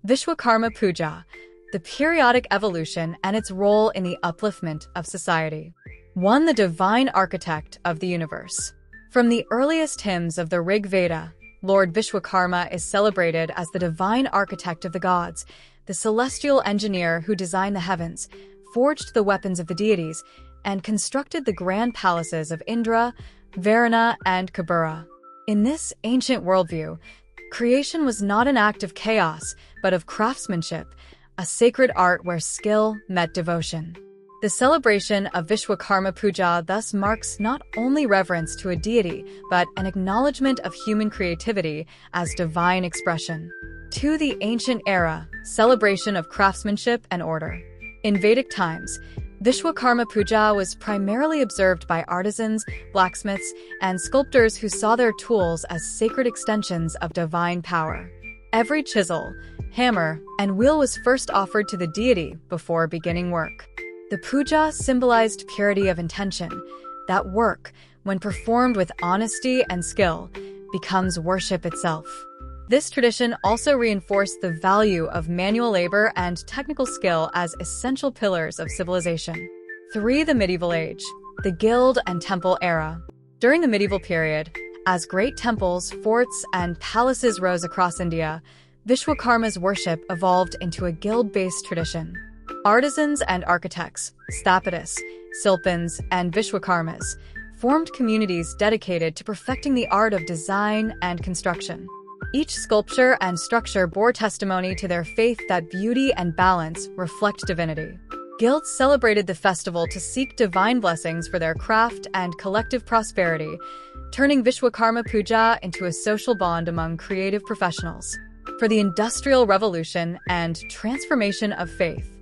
Vishwakarma Pooja, the periodic evolution and its role in the upliftment of society. 1. The divine architect of the universe. From the earliest hymns of the Rig Veda, Lord Vishwakarma is celebrated as the divine architect of the gods, the celestial engineer who designed the heavens, forged the weapons of the deities, and constructed the grand palaces of Indra, Varuna, and Kubera. In this ancient worldview, creation was not an act of chaos, but of craftsmanship, a sacred art where skill met devotion. The celebration of Vishwakarma Pooja thus marks not only reverence to a deity, but an acknowledgement of human creativity as divine expression. 2. The ancient era, celebration of craftsmanship and order. In Vedic times, Vishwakarma Pooja was primarily observed by artisans, blacksmiths, and sculptors who saw their tools as sacred extensions of divine power. Every chisel, hammer, and wheel was first offered to the deity before beginning work. The puja symbolized purity of intention, that work, when performed with honesty and skill, becomes worship itself. This tradition also reinforced the value of manual labor and technical skill as essential pillars of civilization. 3. The medieval age, the guild and temple era. During the medieval period, as great temples, forts, and palaces rose across India, Vishwakarma's worship evolved into a guild-based tradition. Artisans and architects, Sthapatis, Silpins, and Vishwakarmas, formed communities dedicated to perfecting the art of design and construction. Each sculpture and structure bore testimony to their faith that beauty and balance reflect divinity. Guilds celebrated the festival to seek divine blessings for their craft and collective prosperity, turning Vishwakarma Pooja into a social bond among creative professionals. For the Industrial Revolution and transformation of faith.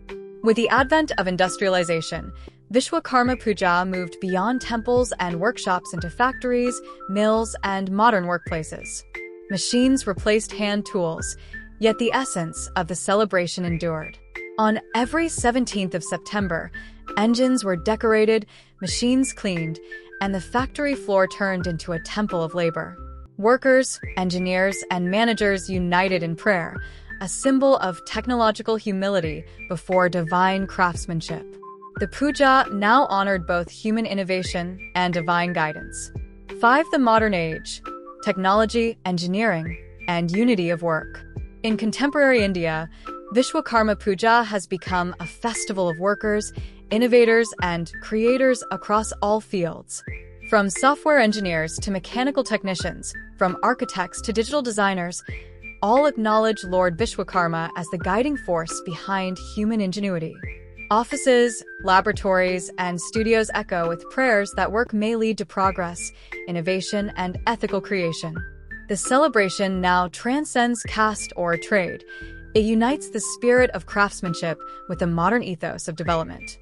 With the advent of industrialization, Vishwakarma Pooja moved beyond temples and workshops into factories, mills, and modern workplaces. Machines replaced hand tools, yet the essence of the celebration endured. On every 17th of September, engines were decorated, machines cleaned, and the factory floor turned into a temple of labor. Workers, engineers, and managers united in prayer, a symbol of technological humility before divine craftsmanship. The puja now honored both human innovation and divine guidance. 5. The modern age, technology, engineering, and unity of work. In contemporary India, Vishwakarma Pooja has become a festival of workers, innovators, and creators across all fields. From software engineers to mechanical technicians, from architects to digital designers, all acknowledge Lord Vishwakarma as the guiding force behind human ingenuity. Offices, laboratories, and studios echo with prayers that work may lead to progress, innovation, and ethical creation. The celebration now transcends caste or trade. It unites the spirit of craftsmanship with the modern ethos of development.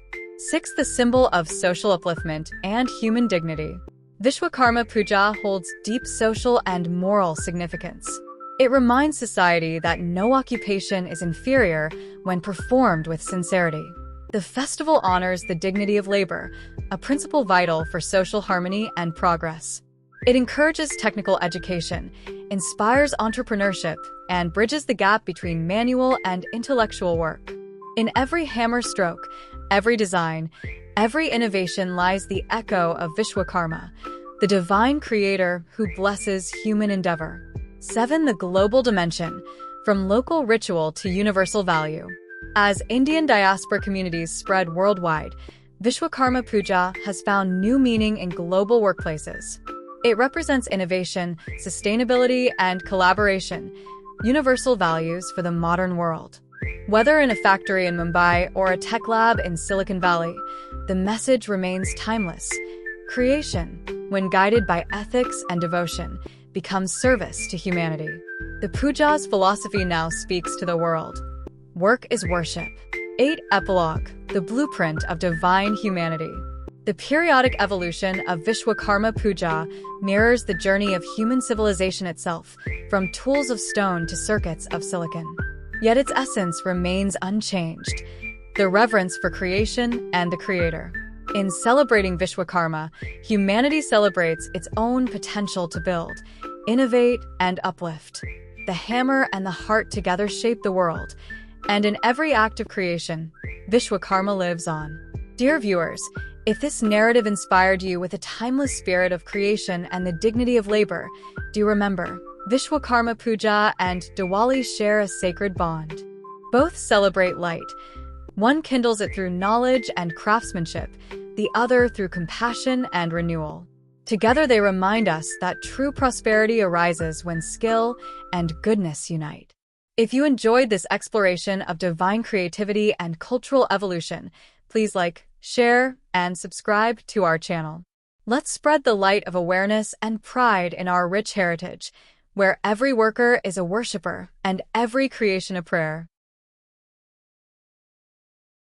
6. The symbol of social upliftment and human dignity. Vishwakarma Pooja holds deep social and moral significance. It reminds society that no occupation is inferior when performed with sincerity. The festival honors the dignity of labor, a principle vital for social harmony and progress. It encourages technical education, inspires entrepreneurship, and bridges the gap between manual and intellectual work. In every hammer stroke, every design, every innovation lies the echo of Vishwakarma, the divine creator who blesses human endeavor. 7. The global dimension, from local ritual to universal value. As Indian diaspora communities spread worldwide, Vishwakarma Pooja has found new meaning in global workplaces. It represents innovation, sustainability, and collaboration, universal values for the modern world. Whether in a factory in Mumbai or a tech lab in Silicon Valley, the message remains timeless. Creation, when guided by ethics and devotion, becomes service to humanity. The puja's philosophy now speaks to the world. Work is worship. 8. Epilogue, the blueprint of divine humanity. The periodic evolution of Vishwakarma Pooja mirrors the journey of human civilization itself, from tools of stone to circuits of silicon. Yet its essence remains unchanged, the reverence for creation and the creator. In celebrating Vishwakarma, humanity celebrates its own potential to build, innovate, and uplift. the hammer and the heart together shape the world, and in every act of creation, Vishwakarma lives on. Dear viewers, if this narrative inspired you with a timeless spirit of creation and the dignity of labor, do remember, Vishwakarma Pooja and Diwali share a sacred bond. Both celebrate light. One kindles it through knowledge and craftsmanship, the other through compassion and renewal. Together they remind us that true prosperity arises when skill and goodness unite. If you enjoyed this exploration of divine creativity and cultural evolution, please like, share, and subscribe to our channel. Let's spread the light of awareness and pride in our rich heritage, where every worker is a worshiper and every creation a prayer.